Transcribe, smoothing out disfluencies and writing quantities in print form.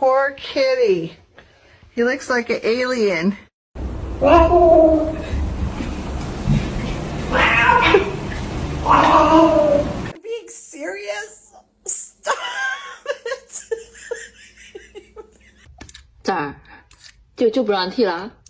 Poor kitty. He looks like an alien. Being serious? Stop it. 咋，就不让剃了？